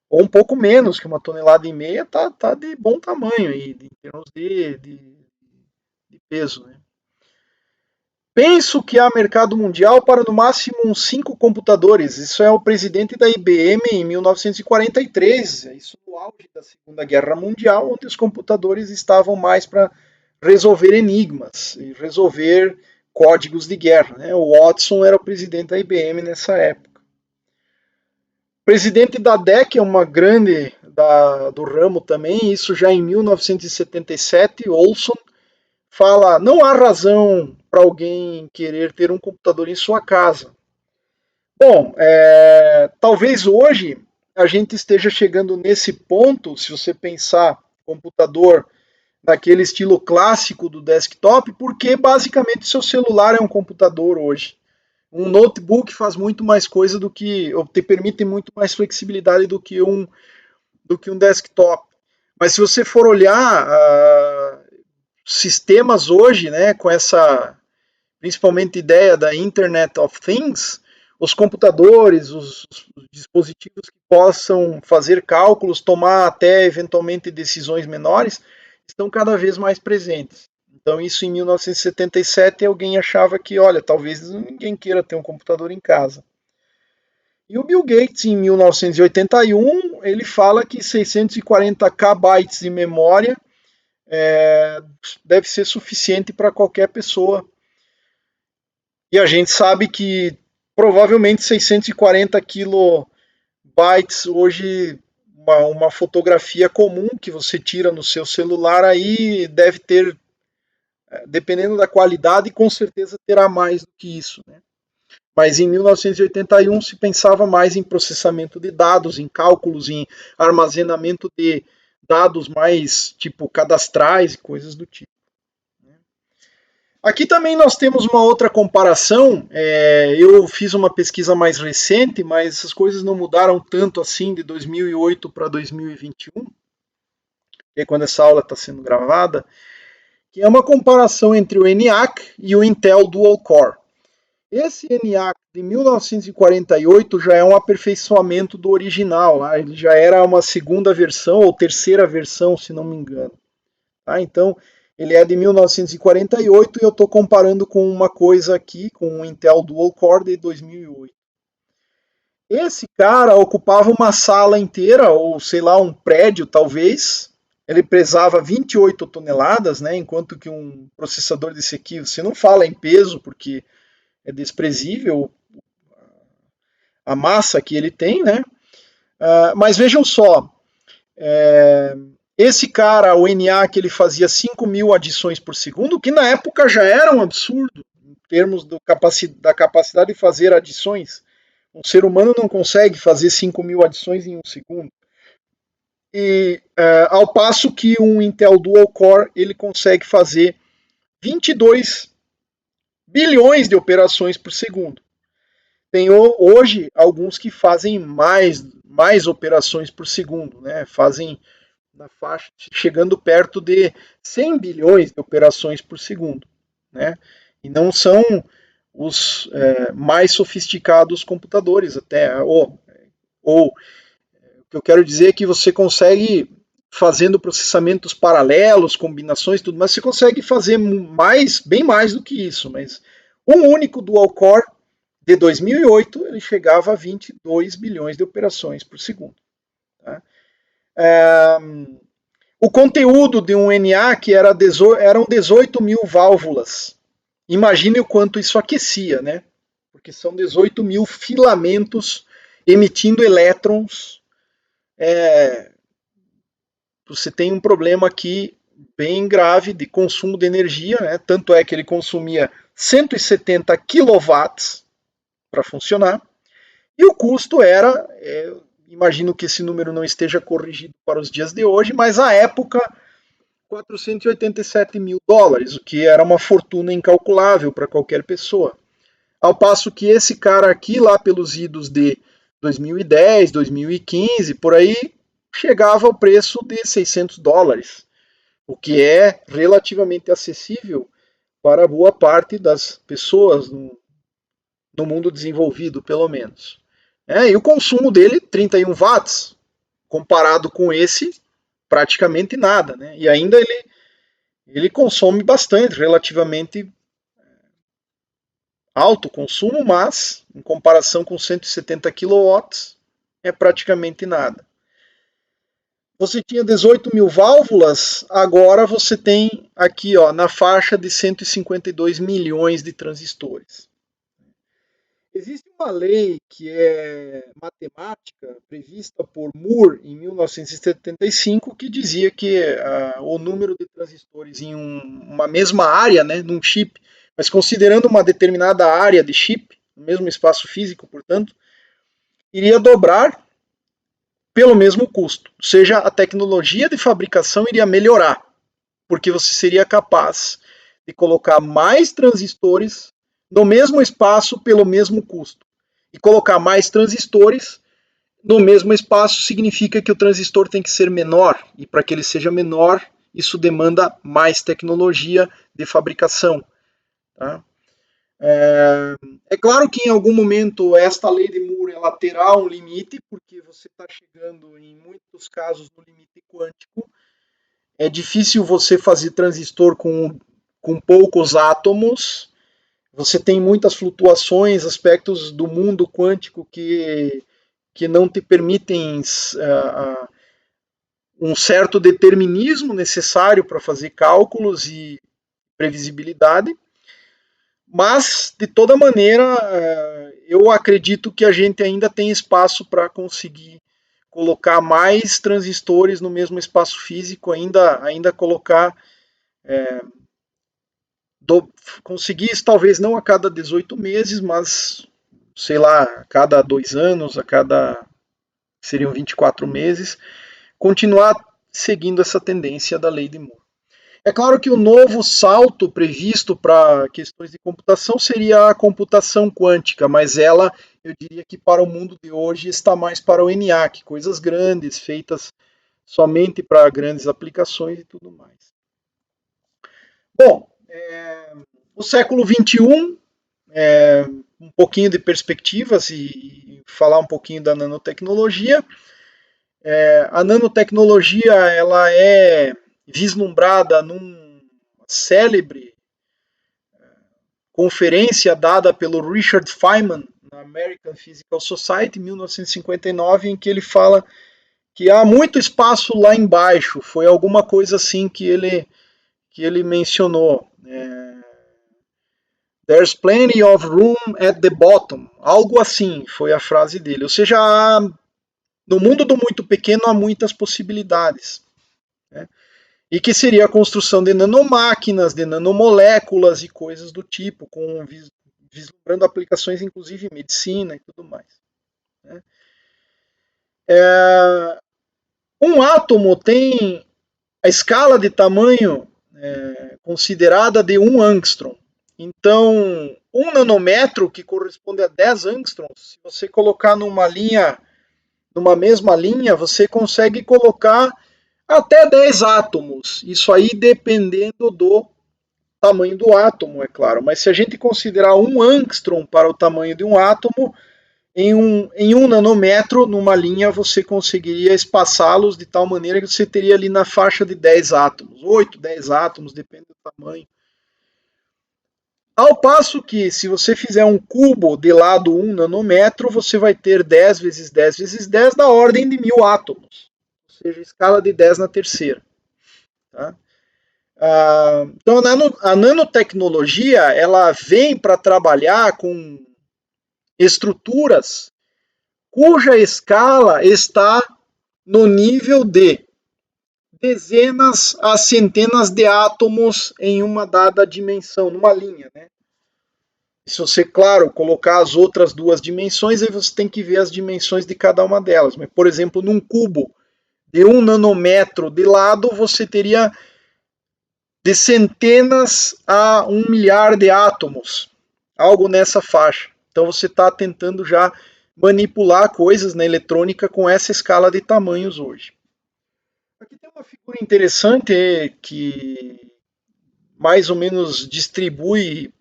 Ou um pouco menos que 1,5 toneladas, tá de bom tamanho aí, em termos de peso. Né? Penso que há mercado mundial para no máximo uns 5 computadores. Isso é o presidente da IBM em 1943. Isso no auge da Segunda Guerra Mundial, onde os computadores estavam mais para resolver enigmas e resolver códigos de guerra. Né? O Watson era o presidente da IBM nessa época. O presidente da DEC é uma grande do ramo também, isso já em 1977, Olson, fala: não há razão para alguém querer ter um computador em sua casa. Bom, talvez hoje a gente esteja chegando nesse ponto, se você pensar computador naquele estilo clássico do desktop, porque basicamente seu celular é um computador hoje. Um notebook faz muito mais coisa ou te permite muito mais flexibilidade do que um desktop. Mas se você for olhar sistemas hoje, né, com essa principalmente ideia da Internet of Things, os computadores, os dispositivos que possam fazer cálculos, tomar até eventualmente decisões menores, estão cada vez mais presentes. Então isso em 1977 alguém achava que, olha, talvez ninguém queira ter um computador em casa. E o Bill Gates, em 1981, ele fala que 640 KB de memória deve ser suficiente para qualquer pessoa. E a gente sabe que provavelmente 640 kilobytes hoje, uma fotografia comum que você tira no seu celular aí deve ter, dependendo da qualidade, com certeza terá mais do que isso, né? Mas em 1981 se pensava mais em processamento de dados, em cálculos, em armazenamento de dados mais tipo cadastrais e coisas do tipo. Aqui também nós temos uma outra comparação. Eu fiz uma pesquisa mais recente, mas essas coisas não mudaram tanto assim de 2008 para 2021, que é quando essa aula está sendo gravada, que é uma comparação entre o ENIAC e o Intel Dual Core. Esse ENIAC de 1948 já é um aperfeiçoamento do original, tá? Ele já era uma segunda versão ou terceira versão, se não me engano. Tá? Então, ele é de 1948 e eu estou comparando com uma coisa aqui, com o Intel Dual Core de 2008. Esse cara ocupava uma sala inteira, ou sei lá, um prédio talvez. Ele pesava 28 toneladas, né? Enquanto que um processador desse aqui, você não fala em peso, porque é desprezível a massa que ele tem, né? Mas vejam só, esse cara, o ENIAC, ele fazia 5.000 adições por segundo, que na época já era um absurdo, em termos da capacidade de fazer adições. Um ser humano não consegue fazer 5.000 adições em um segundo. E ao passo que um Intel Dual Core, ele consegue fazer 22 bilhões de operações por segundo. Tem hoje alguns que fazem mais operações por segundo, né? Fazem na faixa, chegando perto de 100 bilhões de operações por segundo, né? E não são os mais sofisticados computadores até, ou o que eu quero dizer é que você consegue, fazendo processamentos paralelos, combinações, tudo, mas você consegue fazer bem mais do que isso, mas um único dual core de 2008 ele chegava a 22 bilhões de operações por segundo. Tá? O conteúdo de um ENIAC eram 18 mil válvulas. Imagine o quanto isso aquecia, né? Porque são 18 mil filamentos emitindo elétrons. Você tem um problema aqui bem grave de consumo de energia, né? Tanto é que ele consumia 170 quilowatts para funcionar. E o custo era, imagino que esse número não esteja corrigido para os dias de hoje, mas à época 487 mil dólares, o que era uma fortuna incalculável para qualquer pessoa. Ao passo que esse cara aqui, lá pelos idos de 2010, 2015, por aí, chegava ao preço de 600 dólares, o que é relativamente acessível para boa parte das pessoas no mundo desenvolvido, pelo menos. E o consumo dele, 31 watts, comparado com esse, praticamente nada. Né? E ainda ele consome bastante, relativamente alto consumo, mas em comparação com 170 kW, é praticamente nada. Você tinha 18 mil válvulas, agora você tem aqui na faixa de 152 milhões de transistores. Existe uma lei que é matemática, prevista por Moore em 1975, que dizia que o número de transistores em uma mesma área, né, num chip, mas considerando uma determinada área de chip, no mesmo espaço físico, portanto, iria dobrar pelo mesmo custo. Ou seja, a tecnologia de fabricação iria melhorar, porque você seria capaz de colocar mais transistores no mesmo espaço pelo mesmo custo. E colocar mais transistores no mesmo espaço significa que o transistor tem que ser menor, e para que ele seja menor, isso demanda mais tecnologia de fabricação. Tá? É claro que em algum momento esta lei de Moore ela terá um limite, porque você está chegando em muitos casos no limite quântico. É difícil você fazer transistor com com poucos átomos. Você tem muitas flutuações, aspectos do mundo quântico que não te permitem um certo determinismo necessário para fazer cálculos e previsibilidade. Mas, de toda maneira, eu acredito que a gente ainda tem espaço para conseguir colocar mais transistores no mesmo espaço físico, ainda colocar, conseguir isso talvez não a cada 18 meses, mas, sei lá, a cada 2 anos, seriam 24 meses, continuar seguindo essa tendência da lei de Moore. É claro que o novo salto previsto para questões de computação seria a computação quântica, mas ela, eu diria que para o mundo de hoje está mais para o ENIAC, coisas grandes, feitas somente para grandes aplicações e tudo mais. Bom, o século XXI, um pouquinho de perspectivas e falar um pouquinho da nanotecnologia. A nanotecnologia ela é vislumbrada numa célebre conferência dada pelo Richard Feynman na American Physical Society em 1959, em que ele fala que há muito espaço lá embaixo. Foi alguma coisa assim que ele mencionou. There's plenty of room at the bottom. Algo assim foi a frase dele. Ou seja, no mundo do muito pequeno há muitas possibilidades. Né? E que seria a construção de nanomáquinas, de nanomoléculas e coisas do tipo, vislumbrando aplicações inclusive em medicina e tudo mais. Né? Um átomo tem a escala de tamanho considerada de 1 angstrom. Então, 1 nanômetro, que corresponde a 10 angstroms, se você colocar numa mesma linha, você consegue colocar até 10 átomos. Isso aí dependendo do tamanho do átomo, é claro. Mas se a gente considerar 1 angstrom para o tamanho de um átomo, em um nanômetro, numa linha, você conseguiria espaçá-los de tal maneira que você teria ali na faixa de 10 átomos, 8, 10 átomos, depende do tamanho. Ao passo que, se você fizer um cubo de lado 1 nanômetro, você vai ter 10 vezes 10 vezes 10 da ordem de 1000 átomos. Ou seja, escala de 10 na terceira. Tá? Então, a nanotecnologia ela vem para trabalhar com estruturas cuja escala está no nível de dezenas a centenas de átomos em uma dada dimensão, numa linha, né? Se você, claro, colocar as outras duas dimensões, aí você tem que ver as dimensões de cada uma delas. Mas, por exemplo, num cubo de 1 nanômetro de lado, você teria de centenas a 1 milhar de átomos, algo nessa faixa. Então você está tentando já manipular coisas na eletrônica com essa escala de tamanhos hoje. Aqui tem uma figura interessante que mais ou menos distribui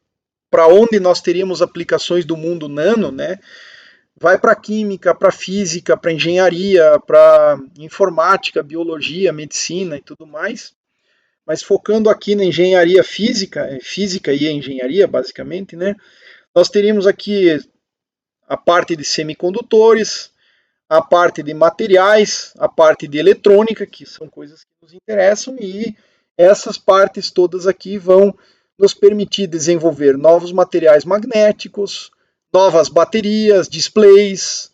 para onde nós teríamos aplicações do mundo nano, né? Vai para química, para física, para engenharia, para informática, biologia, medicina e tudo mais. Mas focando aqui na engenharia física e engenharia basicamente, né? Nós teríamos aqui a parte de semicondutores, a parte de materiais, a parte de eletrônica, que são coisas que nos interessam, e essas partes todas aqui vão nos permitir desenvolver novos materiais magnéticos, novas baterias, displays,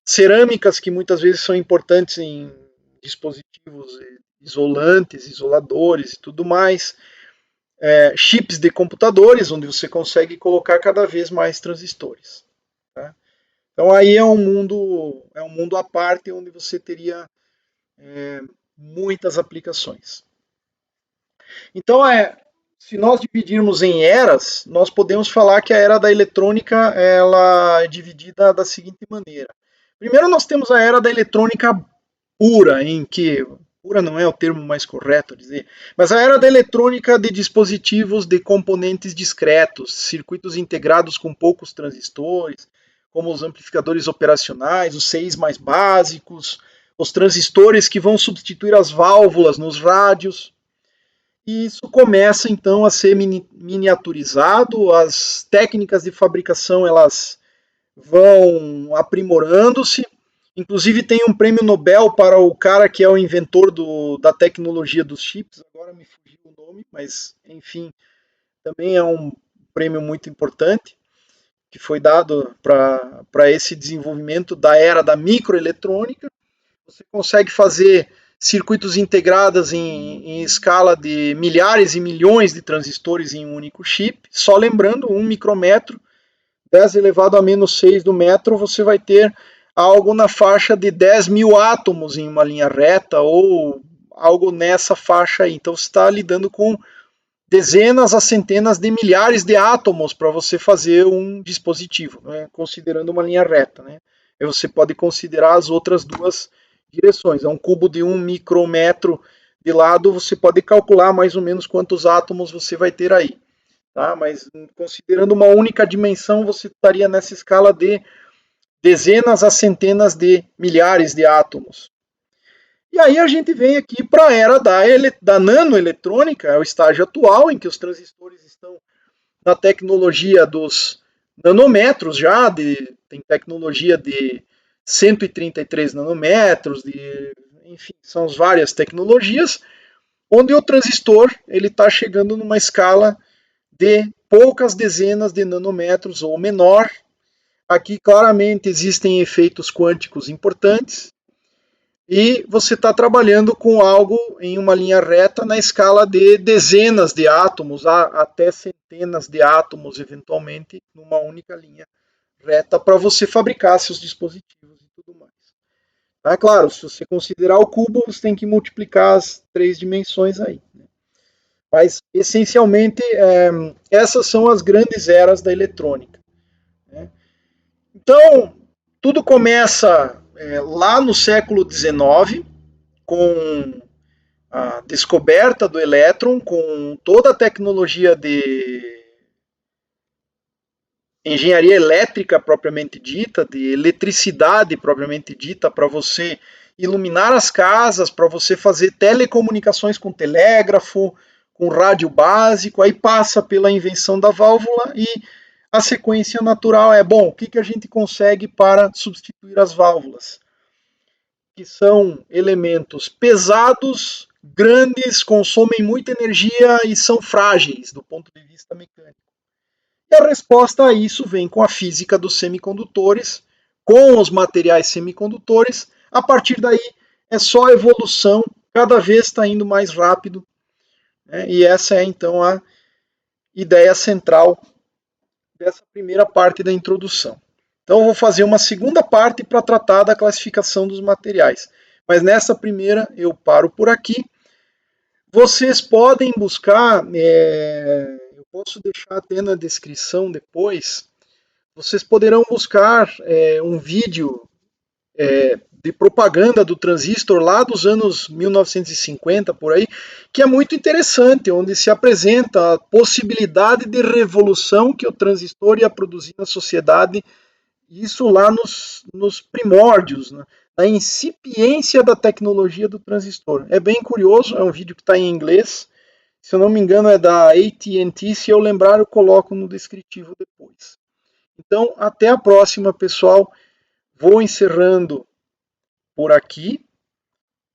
cerâmicas que muitas vezes são importantes em dispositivos isolantes, isoladores e tudo mais, chips de computadores, onde você consegue colocar cada vez mais transistores. Tá? Então aí é um mundo à parte onde você teria muitas aplicações. Então se nós dividirmos em eras, nós podemos falar que a era da eletrônica ela é dividida da seguinte maneira. Primeiro nós temos a era da eletrônica pura, em que pura não é o termo mais correto a dizer, mas a era da eletrônica de dispositivos de componentes discretos, circuitos integrados com poucos transistores, como os amplificadores operacionais, os CIs mais básicos, os transistores que vão substituir as válvulas nos rádios. e isso começa então a ser miniaturizado, as técnicas de fabricação elas vão aprimorando-se. Inclusive tem um prêmio Nobel para o cara que é o inventor da tecnologia dos chips, agora me fugiu o nome, mas enfim, também é um prêmio muito importante que foi dado para esse desenvolvimento da era da microeletrônica. Você consegue fazer circuitos integrados em escala de milhares e milhões de transistores em um único chip. Só lembrando, 1 micrômetro, 10 elevado a menos 6 do metro, você vai ter algo na faixa de 10 mil átomos em uma linha reta, ou algo nessa faixa aí. Então você está lidando com dezenas a centenas de milhares de átomos para você fazer um dispositivo, né, considerando uma linha reta. Né? E você pode considerar as outras duas direções. É um cubo de 1 micrômetro de lado, você pode calcular mais ou menos quantos átomos você vai ter aí. Tá? Mas considerando uma única dimensão, você estaria nessa escala de dezenas a centenas de milhares de átomos. E aí a gente vem aqui para a era da nanoeletrônica, é o estágio atual em que os transistores estão na tecnologia dos nanômetros já, tem tecnologia de 133 nanômetros, enfim, são várias tecnologias, onde o transistor ele está chegando numa escala de poucas dezenas de nanômetros ou menor. Aqui claramente existem efeitos quânticos importantes, e você está trabalhando com algo em uma linha reta na escala de dezenas de átomos, até centenas de átomos, eventualmente, numa única linha reta, para você fabricar seus dispositivos e tudo mais. É claro, se você considerar o cubo, você tem que multiplicar as 3 dimensões aí. Né? Mas, essencialmente, essas são as grandes eras da eletrônica. Né? Então, tudo começa lá no século XIX, com a descoberta do elétron, com toda a tecnologia de engenharia elétrica propriamente dita, de eletricidade propriamente dita, para você iluminar as casas, para você fazer telecomunicações com telégrafo, com rádio básico, aí passa pela invenção da válvula e a sequência natural é, bom, o que a gente consegue para substituir as válvulas? Que são elementos pesados, grandes, consomem muita energia e são frágeis do ponto de vista mecânico. E a resposta a isso vem com a física dos semicondutores, com os materiais semicondutores. A partir daí é só evolução, cada vez está indo mais rápido. Né? E essa é então a ideia central dessa primeira parte da introdução. Então eu vou fazer uma segunda parte para tratar da classificação dos materiais. Mas nessa primeira eu paro por aqui. Vocês podem buscar, eu posso deixar até na descrição depois, vocês poderão buscar um vídeo de propaganda do transistor lá dos anos 1950 por aí, que é muito interessante, onde se apresenta a possibilidade de revolução que o transistor ia produzir na sociedade, isso lá nos primórdios, né? Na incipiência da tecnologia do transistor. É bem curioso, é um vídeo que está em inglês, se eu não me engano é da AT&T, se eu lembrar eu coloco no descritivo depois. Então, até a próxima, pessoal. Vou encerrando por aqui.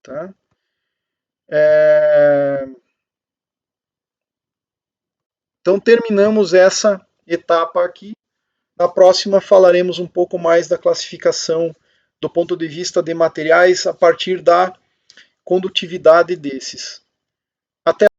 Tá? Então, terminamos essa etapa aqui. Na próxima, falaremos um pouco mais da classificação do ponto de vista de materiais a partir da condutividade desses. Até